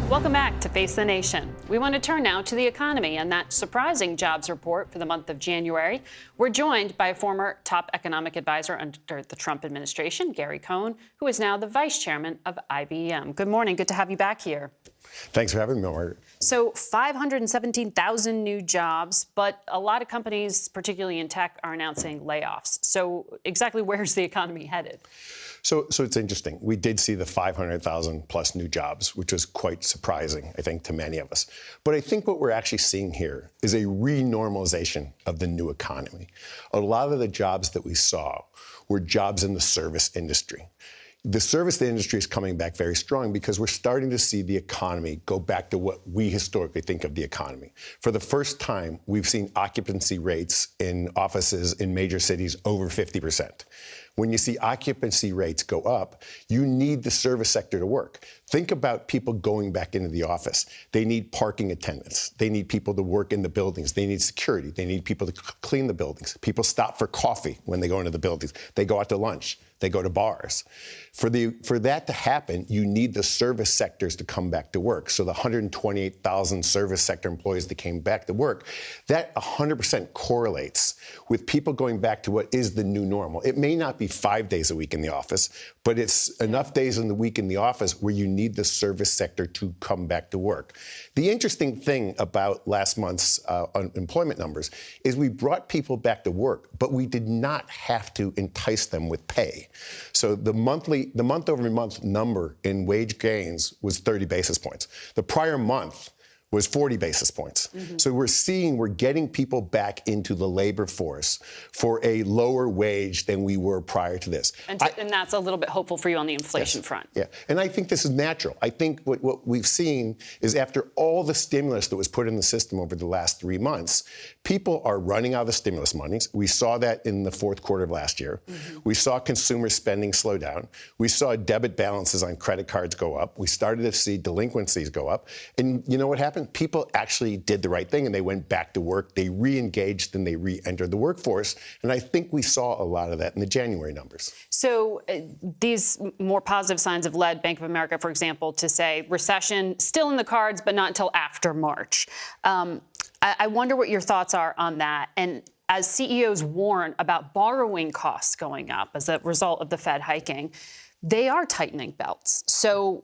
Welcome back to Face the Nation. We want to turn now to the economy and that surprising jobs report for the month of January. We're joined by a former top economic advisor under the Trump administration, Gary Cohn, who is now the vice chairman of IBM. Good morning. Good to have you back here. Thanks for having me, Margaret. So 517,000 new jobs, but a lot of companies, particularly in tech, are announcing layoffs. So exactly where's the economy headed? So it's interesting. We did see the 500,000 plus new jobs, which was quite surprising, I think, to many of us. But I think what we're actually seeing here is a renormalization of the new economy. A lot of the jobs that we saw were jobs in the service industry. The service industry is coming back very strong because we're starting to see the economy go back to what we historically think of the economy. For the first time, we've seen occupancy rates in offices in major cities over 50%. When you see occupancy rates go up, you need the service sector to work. Think about people going back into the office. They need parking attendants. They need people to work in the buildings. They need security. They need people to clean the buildings. People stop for coffee when they go into the buildings. They go out to lunch. They go to bars. For that to happen, you need the service sectors to come back to work. So the 128,000 service sector employees that came back to work, that 100% correlates with people going back to what is the new normal. It may not be 5 days a week in the office, but it's enough days in the week in the office where you need the service sector to come back to work. The interesting thing about last month's unemployment numbers is we brought people back to work, but we did not have to entice them with pay. So the month-over-month number in wage gains was 30 basis points. The prior month was 40 basis points. Mm-hmm. So we're getting people back into the labor force for a lower wage than we were prior to this. And that's a little bit hopeful for you on the inflation front. Yeah, and I think this is natural. I think what we've seen is after all the stimulus that was put in the system over the last 3 months, people are running out of stimulus monies. We saw that in the fourth quarter of last year. Mm-hmm. We saw consumer spending slow down. We saw debit balances on credit cards go up. We started to see delinquencies go up. And you know what happened? People actually did the right thing and they went back to work. They re-engaged and they re-entered the workforce. And I think we saw a lot of that in the January numbers. So these more positive signs have led Bank of America, for example, to say recession still in the cards, but not until after March. I wonder what your thoughts are on that. And as CEOs warn about borrowing costs going up as a result of the Fed hiking, they are tightening belts. So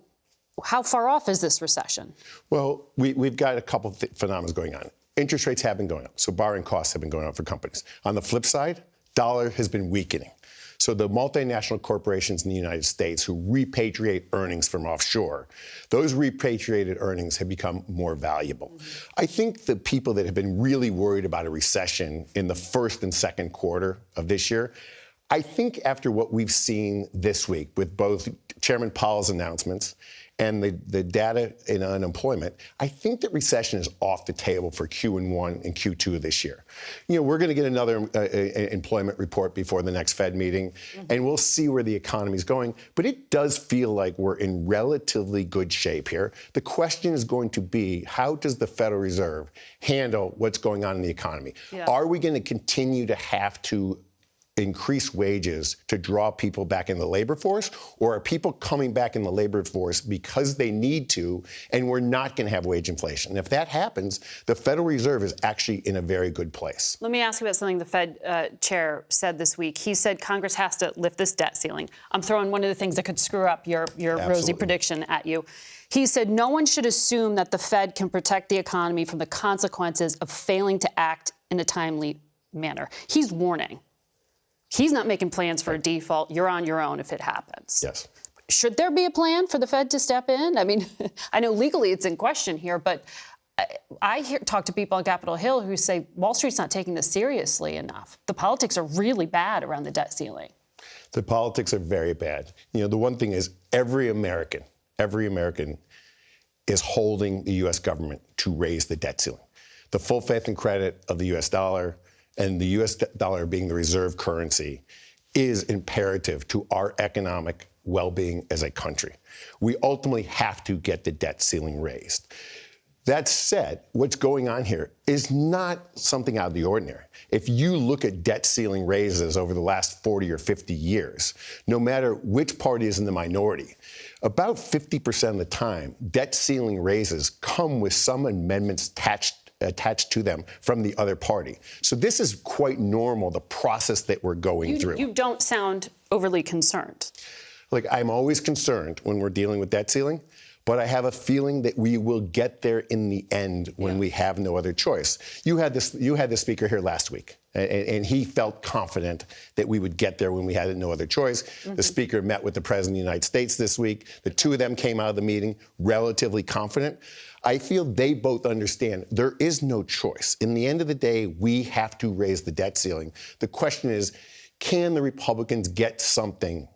how far off is this recession? Well, we've got a couple of phenomena going on. Interest rates have been going up, so borrowing costs have been going up for companies. On the flip side, dollar has been weakening. So the multinational corporations in the United States who repatriate earnings from offshore, those repatriated earnings have become more valuable. Mm-hmm. I think the people that have been really worried about a recession in the first and second quarter of this year, I think after what we've seen this week with both Chairman Powell's announcements and the data in unemployment, I think that recession is off the table for Q1 and Q2 of this year. You know, we're going to get another employment report before the next Fed meeting, and we'll see where the economy is going. But it does feel like we're in relatively good shape here. The question is going to be, how does the Federal Reserve handle what's going on in the economy? Yeah. Are we going to continue to have to increase wages to draw people back in the labor force, or are people coming back in the labor force because they need to, and we're not going to have wage inflation? And if that happens, the Federal Reserve is actually in a very good place. Let me ask you about something the Fed chair said this week. He said Congress has to lift this debt ceiling. I'm throwing one of the things that could screw up your rosy prediction at you. He said no one should assume that the Fed can protect the economy from the consequences of failing to act in a timely manner. He's warning. He's not making plans for a default. You're on your own if it happens. Yes. Should there be a plan for the Fed to step in? I mean, I know legally it's in question here, but I talk to people on Capitol Hill who say Wall Street's not taking this seriously enough. The politics are really bad around the debt ceiling. The politics are very bad. You know, the one thing is every American is holding the U.S. government to raise the debt ceiling. The full faith and credit of the U.S. dollar and the U.S. dollar being the reserve currency is imperative to our economic well-being as a country. We ultimately have to get the debt ceiling raised. That said, what's going on here is not something out of the ordinary. If you look at debt ceiling raises over the last 40 or 50 years, no matter which party is in the minority, about 50% of the time, debt ceiling raises come with some amendments attached to them from the other party. So this is quite normal, the process that we're going through. You don't sound overly concerned. Look, I'm always concerned when we're dealing with debt ceiling, but I have a feeling that we will get there in the end when we have no other choice. You had the speaker here last week, and he felt confident that we would get there when we had no other choice. Mm-hmm. The speaker met with the President of the United States this week. The two of them came out of the meeting relatively confident. I feel they both understand there is no choice. In the end of the day, we have to raise the debt ceiling. The question is, can the Republicans get something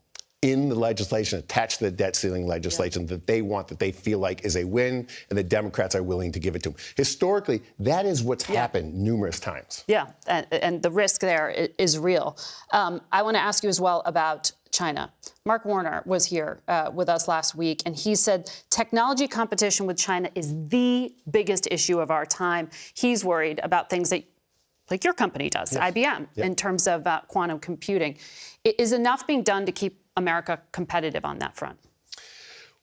in the legislation attached to the debt ceiling legislation that they want, that they feel like is a win, and the Democrats are willing to give it to them? Historically, that is what's happened numerous times. Yeah, and the risk there is real. I want to ask you as well about China. Mark Warner was here with us last week, and he said technology competition with China is the biggest issue of our time. He's worried about things that, like your company does, IBM, in terms of quantum computing. Is enough being done to keep America competitive on that front?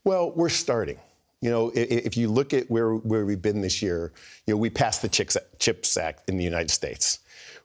Well, we're starting. You know, if you look at where we've been this year, you know, we passed the CHIPS Act in the United States,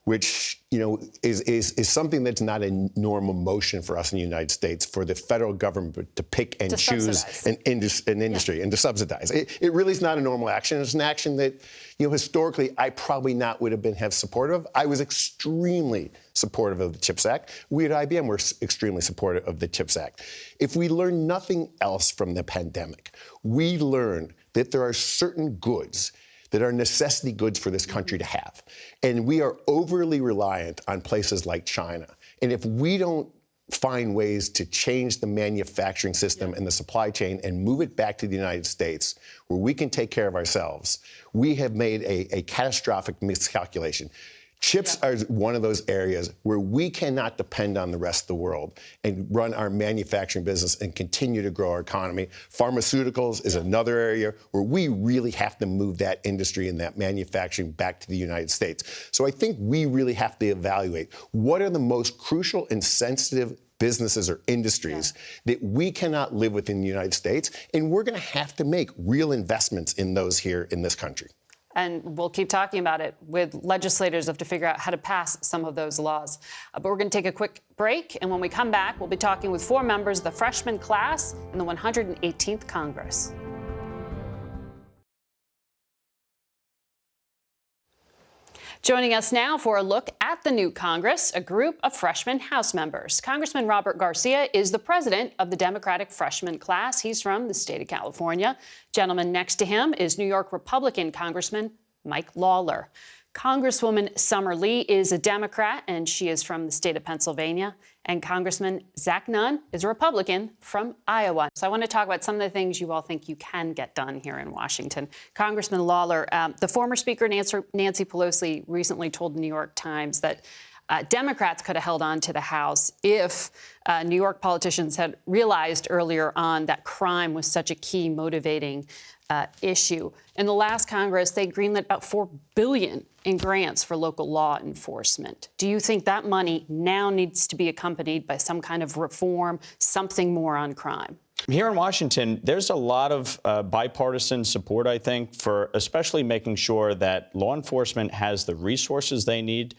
which, you know, is something that's not a normal motion for us in the United States, for the federal government to pick and choose an industry and to subsidize. It really is not a normal action. It's an action that, you know, historically I probably not would have supportive of. I was extremely supportive of the CHIPS Act. We at IBM were extremely supportive of the CHIPS Act. If we learn nothing else from the pandemic, we learned that there are certain goods that are necessity goods for this country to have. And we are overly reliant on places like China. And if we don't find ways to change the manufacturing system and the supply chain and move it back to the United States, where we can take care of ourselves, we have made a catastrophic miscalculation. Chips are one of those areas where we cannot depend on the rest of the world and run our manufacturing business and continue to grow our economy. Pharmaceuticals is another area where we really have to move that industry and that manufacturing back to the United States. So I think we really have to evaluate what are the most crucial and sensitive businesses or industries that we cannot live with in the United States, and we're going to have to make real investments in those here in this country. And we'll keep talking about it with legislators to figure out how to pass some of those laws. But we're going to take a quick break. And when we come back, we'll be talking with 4 members of the freshman class in the 118th Congress. Joining us now for a look at the new Congress, a group of freshman House members. Congressman Robert Garcia is the president of the Democratic freshman class. He's from the state of California. Gentleman next to him is New York Republican Congressman Mike Lawler. Congresswoman Summer Lee is a Democrat, and she is from the state of Pennsylvania. And Congressman Zach Nunn is a Republican from Iowa. So I want to talk about some of the things you all think you can get done here in Washington. Congressman Lawler, the former Speaker Nancy Pelosi recently told the New York Times that Democrats could have held on to the House if New York politicians had realized earlier on that crime was such a key motivating issue. In the last Congress, they greenlit about $4 billion in grants for local law enforcement. Do you think that money now needs to be accompanied by some kind of reform, something more on crime? Here in Washington, there's a lot of bipartisan support, I think, for especially making sure that law enforcement has the resources they need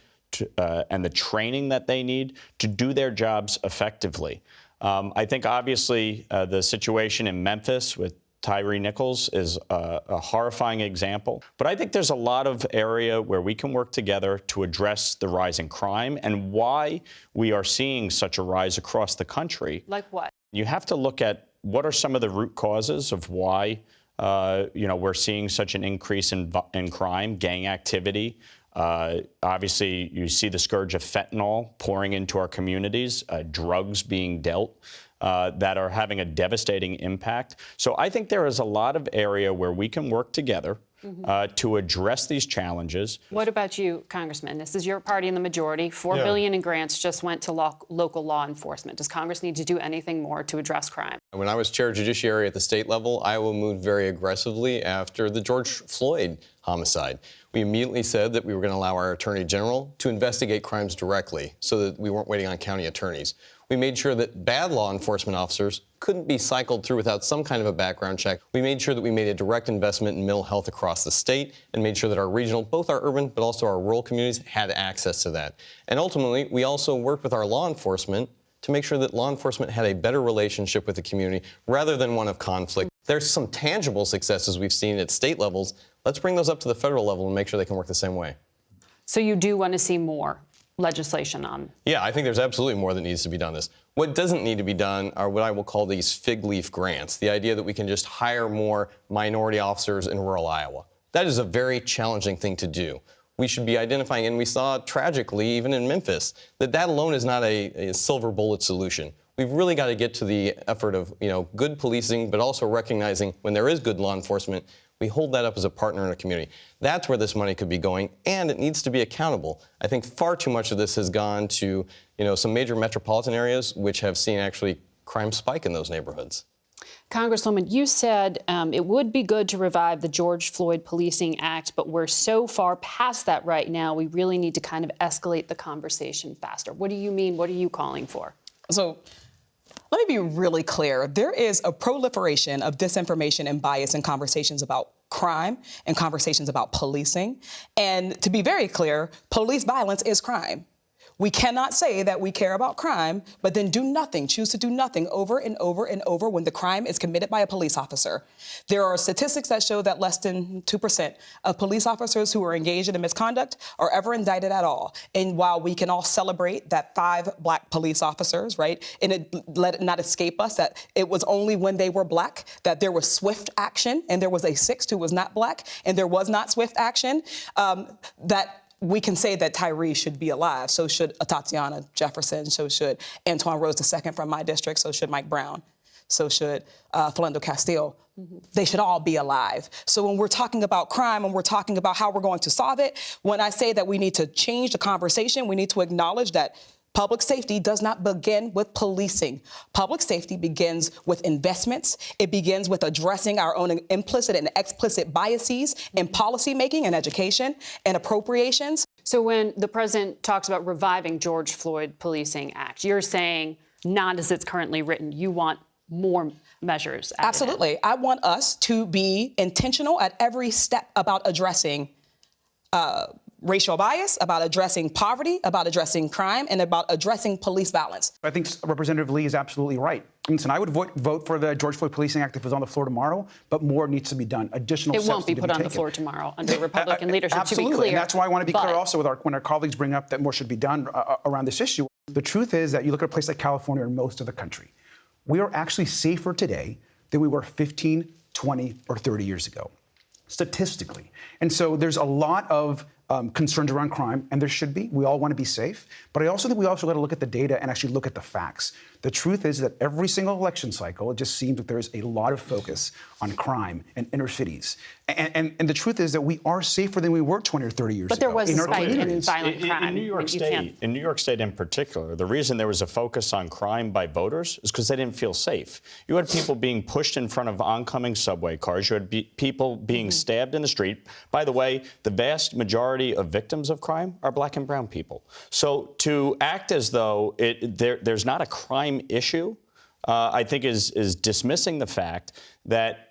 and the training that they need to do their jobs effectively. I think, obviously, the situation in Memphis with Tyree Nichols is a horrifying example. But I think there's a lot of area where we can work together to address the rise in crime and why we are seeing such a rise across the country. Like what? You have to look at what are some of the root causes of why we're seeing such an increase in crime, gang activity. Obviously, you see the scourge of fentanyl pouring into our communities, drugs being dealt. that are having a devastating impact. So I think there is a lot of area where we can work together to address these challenges. What about you, Congressman? This is your party in the majority. $4 billion in grants just went to local law enforcement. Does Congress need to do anything more to address crime? When I was chair of judiciary at the state level, Iowa moved very aggressively after the George Floyd homicide. We immediately said that we were going to allow our attorney general to investigate crimes directly so that we weren't waiting on county attorneys. We made sure that bad law enforcement officers couldn't be cycled through without some kind of a background check. We made sure that we made a direct investment in mental health across the state and made sure that our regional, both our urban but also our rural communities, had access to that. And ultimately, we also worked with our law enforcement to make sure that law enforcement had a better relationship with the community rather than one of conflict. There's some tangible successes we've seen at state levels. Let's bring those up to the federal level and make sure they can work the same way. So you do want to see more legislation on? Yeah, I think there's absolutely more that needs to be done this. What doesn't need to be done are what I will call these fig leaf grants, the idea that we can just hire more minority officers in rural Iowa. That is a very challenging thing to do. We should be identifying, and we saw tragically, even in Memphis, that alone is not a silver bullet solution. We've really got to get to the effort of, good policing, but also recognizing when there is good law enforcement, we hold that up as a partner in a community. That's where this money could be going, and it needs to be accountable. I think far too much of this has gone to, some major metropolitan areas, which have seen actually crime spike in those neighborhoods. Congresswoman, you said it would be good to revive the George Floyd Policing Act, but we're so far past that right now, we really need to kind of escalate the conversation faster. What do you mean? What are you calling for? So let me be really clear. There is a proliferation of disinformation and bias in conversations about crime and conversations about policing. And to be very clear, police violence is crime. We cannot say that we care about crime, but then do nothing, choose to do nothing over and over and over when the crime is committed by a police officer. There are statistics that show that less than 2% of police officers who are engaged in a misconduct are ever indicted at all. And while we can all celebrate that 5 black police officers, right, and let it not escape us that it was only when they were black that there was swift action, and there was a 6th who was not black, and there was not swift action, that we can say that Tyree should be alive. So should Tatiana Jefferson. So should Antoine Rose II from my district. So should Mike Brown. So should Philando Castile. They should all be alive. So when we're talking about crime and we're talking about how we're going to solve it, when I say that we need to change the conversation, we need to acknowledge that public safety does not begin with policing. Public safety begins with investments. It begins with addressing our own implicit and explicit biases in policymaking and education and appropriations. So when the president talks about reviving George Floyd Policing Act, you're saying not as it's currently written. You want more measures. Absolutely. I want us to be intentional at every step about addressing racial bias, about addressing poverty, about addressing crime, and about addressing police violence. I think Representative Lee is absolutely right. Listen, I would vote for the George Floyd Policing Act if it was on the floor tomorrow, but more needs to be done. Additional steps It won't be put on the floor tomorrow under Republican leadership, absolutely. To be clear. And that's why I want to be clear also when our colleagues bring up that more should be done around this issue. The truth is that you look at a place like California or most of the country, we are actually safer today than we were 15, 20, or 30 years ago, statistically. And so there's a lot of concerns around crime, and there should be. We all want to be safe. But I also think we also got to look at the data and actually look at the facts. The truth is that every single election cycle, it just seems that there's a lot of focus on crime and inner cities. And the truth is that we are safer than we were 20 or 30 years ago. But there was a spike in violent crime. In New York State in particular, the reason there was a focus on crime by voters is because they didn't feel safe. You had people being pushed in front of oncoming subway cars. You had people being stabbed in the street. By the way, the vast majority of victims of crime are black and brown people. So to act as though there's not a crime issue, I think is dismissing the fact that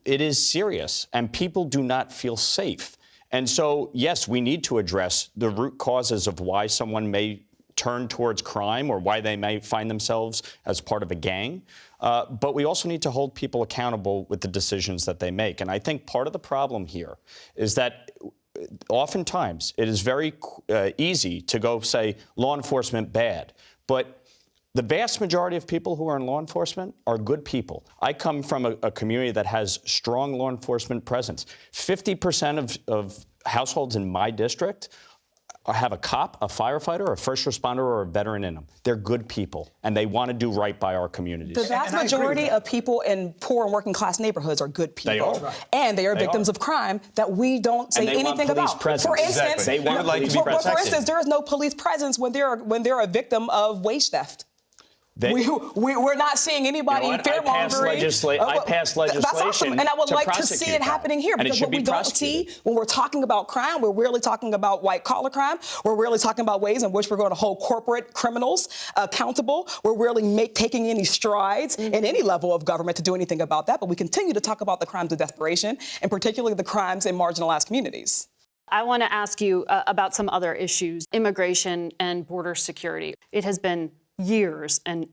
it is serious and people do not feel safe. And so, yes, we need to address the root causes of why someone may turn towards crime or why they may find themselves as part of a gang. But we also need to hold people accountable with the decisions that they make. And I think part of the problem here is that oftentimes it is very easy to go say law enforcement bad. But the vast majority of people who are in law enforcement are good people. I come from a community that has strong law enforcement presence. 50% of households in my district have a cop, a firefighter, a first responder, or a veteran in them. They're good people, and they want to do right by our communities. The vast majority of people in poor and working class neighborhoods are good people. They are. And they are victims of crime that we don't say anything about. For instance, They want police for presence. instance, there is no police presence when they're a victim of wage theft. We're not seeing anybody fear mongering. I passed legislation. That's awesome, and I would like to see it happening here, because what we don't see when we're talking about crime, we're rarely talking about white collar crime. We're rarely talking about ways in which we're going to hold corporate criminals accountable. We're rarely taking any strides in any level of government to do anything about that. But we continue to talk about the crimes of desperation, and particularly the crimes in marginalized communities. I want to ask you about some other issues: immigration and border security. It has been years, and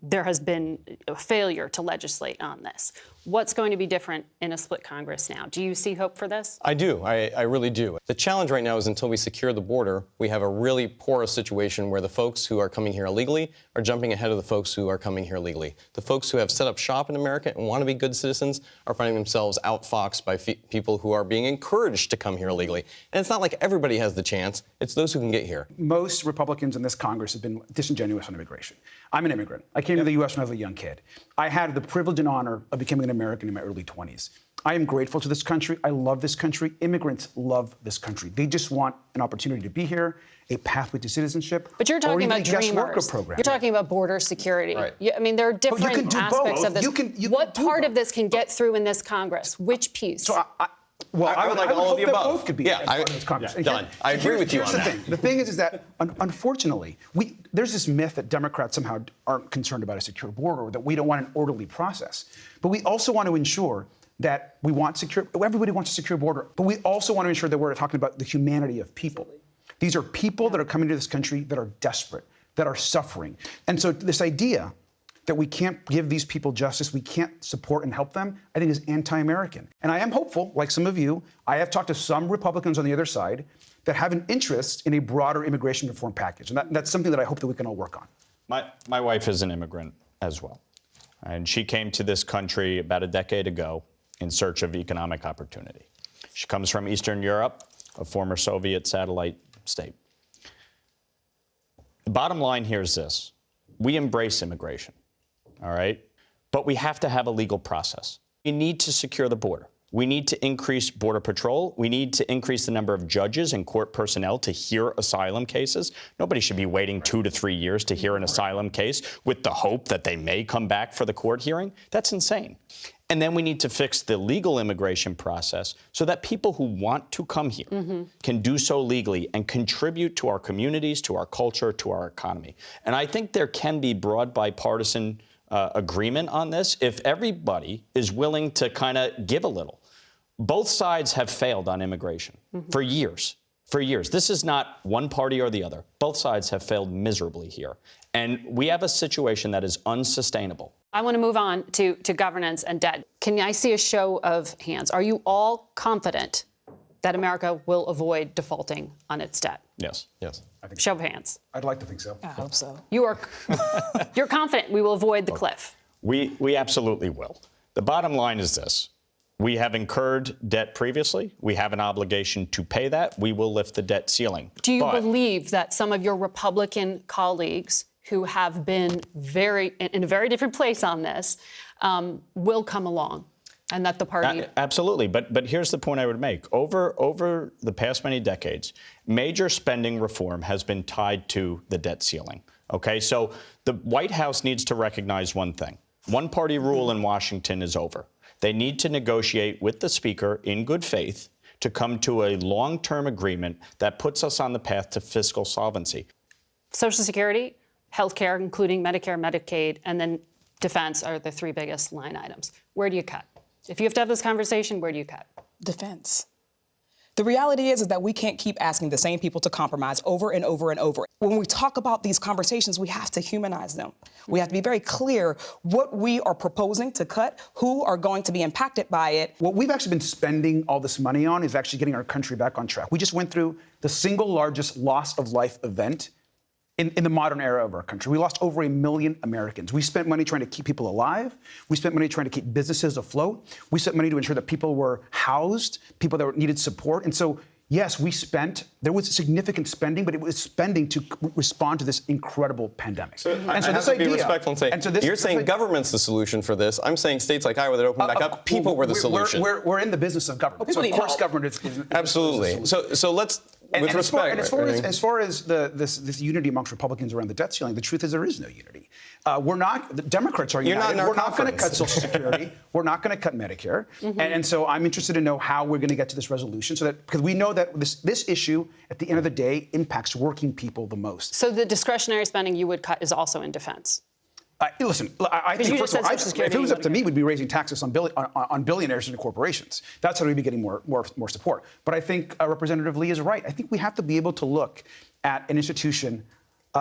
there has been a failure to legislate on this. What's going to be different in a split Congress now? Do you see hope for this? I do. I really do. The challenge right now is until we secure the border, we have a really porous situation where the folks who are coming here illegally are jumping ahead of the folks who are coming here legally. The folks who have set up shop in America and want to be good citizens are finding themselves outfoxed by people who are being encouraged to come here illegally. And it's not like everybody has the chance. It's those who can get here. Most Republicans in this Congress have been disingenuous on immigration. I'm an immigrant. I came to the U.S. when I was a young kid. I had the privilege and honor of becoming an American in my early 20s. I am grateful to this country. I love this country. Immigrants love this country. They just want an opportunity to be here, a pathway to citizenship. But you're talking about dreamers. You're talking about border security. Right. I mean, there are different aspects of this. What part of this can get through in this Congress? Which piece? So I would like all of the above. Both could be part of this Congress. Done. I agree with you on that. The thing is that, unfortunately, there's this myth that Democrats somehow aren't concerned about a secure border, or that we don't want an orderly process. But we also want to ensure that everybody wants a secure border, but we also want to ensure that we're talking about the humanity of people. These are people that are coming to this country that are desperate, that are suffering. And so this idea that we can't give these people justice, we can't support and help them, I think is anti-American. And I am hopeful, like some of you, I have talked to some Republicans on the other side that have an interest in a broader immigration reform package. And that's something that I hope that we can all work on. My wife is an immigrant as well. And she came to this country about a decade ago in search of economic opportunity. She comes from Eastern Europe, a former Soviet satellite state. The bottom line here is this: we embrace immigration, all right? But we have to have a legal process. We need to secure the border. We need to increase Border Patrol. We need to increase the number of judges and court personnel to hear asylum cases. Nobody should be waiting 2 to 3 years to hear an asylum case with the hope that they may come back for the court hearing. That's insane. And then we need to fix the legal immigration process so that people who want to come here can do so legally and contribute to our communities, to our culture, to our economy. And I think there can be broad bipartisan agreement on this if everybody is willing to kind of give a little. Both sides have failed on immigration for years. For years. This is not one party or the other. Both sides have failed miserably here. And we have a situation that is unsustainable. I want to move on to governance and debt. Can I see a show of hands? Are you all confident that America will avoid defaulting on its debt? Yes. Yes. Show of hands. I'd like to think so. I hope so. You're confident we will avoid the cliff? We absolutely will. The bottom line is this. We have incurred debt previously. We have an obligation to pay that. We will lift the debt ceiling. Do you believe that some of your Republican colleagues who have been in a very different place on this will come along, and that the party... Absolutely. But here's the point I would make. Over the past many decades, major spending reform has been tied to the debt ceiling. Okay, so the White House needs to recognize one thing. One-party rule in Washington is over. They need to negotiate with the Speaker in good faith to come to a long-term agreement that puts us on the path to fiscal solvency. Social Security, health care, including Medicare, Medicaid, and then defense are the three biggest line items. Where do you cut? If you have to have this conversation, where do you cut? Defense. The reality is that we can't keep asking the same people to compromise over and over and over. When we talk about these conversations, we have to humanize them. We have to be very clear what we are proposing to cut, who are going to be impacted by it. What we've actually been spending all this money on is actually getting our country back on track. We just went through the single largest loss of life event in the modern era of our country. We lost over 1 million Americans. We spent money trying to keep people alive. We spent money trying to keep businesses afloat. We spent money to ensure that people were housed, people that needed support. And so Yes, there was significant spending, but it was spending to respond to this incredible pandemic. So I have to be respectful and say, you're saying government's the solution for this. I'm saying states like Iowa that opened back up, people were the solution. We're in the business of government. So of course government is absolutely. So let's, with respect. As far as this unity amongst Republicans around the debt ceiling, the truth is there is no unity. The Democrats are united. We're not going to cut Social Security. We're not going to cut Medicare. And so I'm interested to know how we're going to get to this resolution, because we know that this issue, at the end of the day, impacts working people the most. So the discretionary spending you would cut is also in defense? Listen, I think, first of all, if it was up to me, we'd be raising taxes on billionaires and corporations. That's how we'd be getting more support. But I think Representative Lee is right. I think we have to be able to look at an institution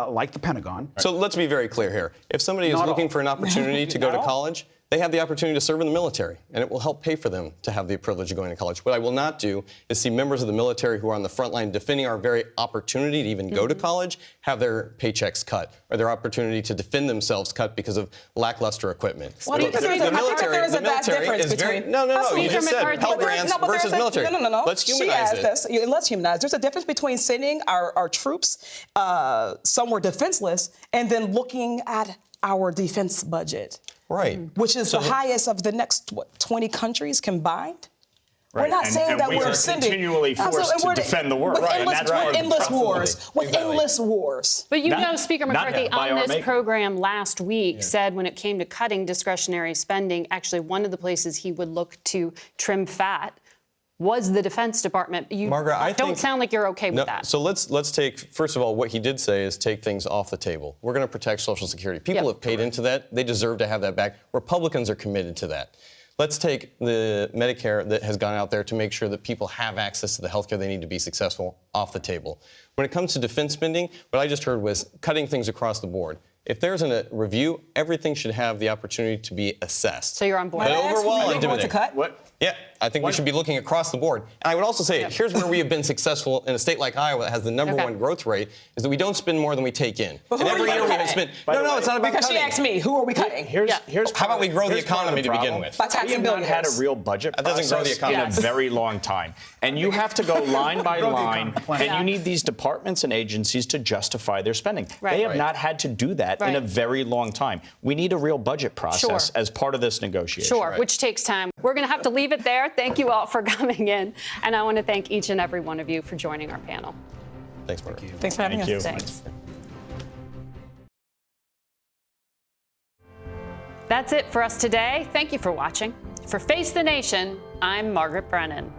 like the Pentagon. So let's be very clear here. If somebody is looking for an opportunity to go to college, they have the opportunity to serve in the military, and it will help pay for them to have the privilege of going to college. What I will not do is see members of the military who are on the front line defending our very opportunity to even go to college have their paychecks cut or their opportunity to defend themselves cut because of lackluster equipment. Well, the military is very... No, you just said Pell Grants versus military. No. Let's humanize it. Let's humanize. There's a difference between sending our troops somewhere defenseless and then looking at our defense budget. Right. Which is the highest of the next, 20 countries combined? Right. We're not saying that we're sending... continually forced to defend the world. With endless wars. But Speaker McCarthy, on this program last week, said when it came to cutting discretionary spending, actually one of the places he would look to trim fat was the Defense Department. You Margaret, don't sound like you're okay with that. So let's take, first of all, what he did say is take things off the table. We're going to protect Social Security. People have paid into that. They deserve to have that back. Republicans are committed to that. Let's take the Medicare that has gone out there to make sure that people have access to the health care they need to be successful off the table. When it comes to defense spending, what I just heard was cutting things across the board. If there's a review, everything should have the opportunity to be assessed. So you're on board. But overall, to cut? What? Yeah, I think we should be looking across the board. And I would also say, here's where we have been successful in a state like Iowa that has the number one growth rate, is that we don't spend more than we take in. But and every year we have spent... No, it's not about because cutting. she asked me, who are we cutting? How about we grow the economy to begin with? By taxing We have not had a real budget process grow the economy. in a very long time. And you have to go line by line, and you need these departments and agencies to justify their spending. They have not had to do that in a very long time. We need a real budget process as part of this negotiation. Which takes time. We're going to have to leave it there. Thank you all for coming in. And I want to thank each and every one of you for joining our panel. Thanks, Margaret. Thanks for having us. Thanks. That's it for us today. Thank you for watching. For Face the Nation, I'm Margaret Brennan.